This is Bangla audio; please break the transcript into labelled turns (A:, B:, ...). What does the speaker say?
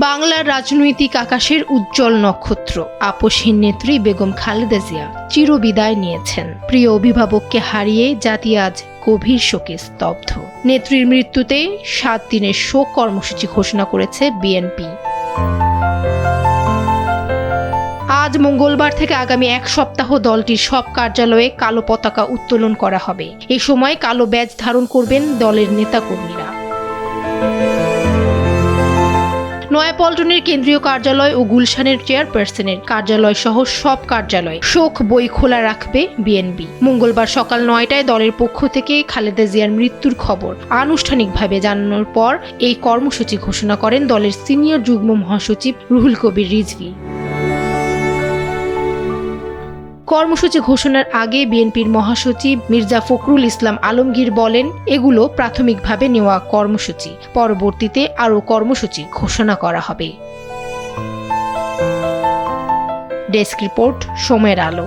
A: বাংলার রাজনৈতিক আকাশের উজ্জ্বল নক্ষত্র আপসহীন নেত্রী বেগম খালেদা জিয়া চিরবিদায় নিয়েছেন। প্রিয় অভিভাবককে হারিয়ে জাতি আজ গভীর শোকে স্তব্ধ। নেত্রীর মৃত্যুতে 7 দিনের শোক কর্মসূচি ঘোষণা করেছে বিএনপি। আজ মঙ্গলবার থেকে আগামী 1 সপ্তাহ দলটির সব কার্যালয়ে কালো পতাকা উত্তোলন করা হবে। এ সময় কালো ব্যাজ ধারণ করবেন দলের নেতাকর্মীরা। নয়াপল্টনের কেন্দ্রীয় কার্যালয় ও গুলশানের চেয়ারপারসনের কার্যালয় সহ সব কার্যালয় শোক বই খোলা রাখবে বিএনপি। মঙ্গলবার সকাল 9টায় দলের পক্ষ থেকে খালেদা জিয়ার মৃত্যুর খবর আনুষ্ঠানিকভাবে জানানোর পর এই কর্মসূচি ঘোষণা করেন দলের সিনিয়র যুগ্ম মহাসচিব রুহুল কবির রিজভী। কর্মসূচি ঘোষণার আগে বিএনপির মহাসচিব মির্জা ফখরুল ইসলাম আলমগীর বলেন, এগুলো প্রাথমিকভাবে নেওয়া কর্মসূচি, পরবর্তীতে আরও কর্মসূচি ঘোষণা করা হবে। ডেস্ক রিপোর্ট, সময়ের আলো।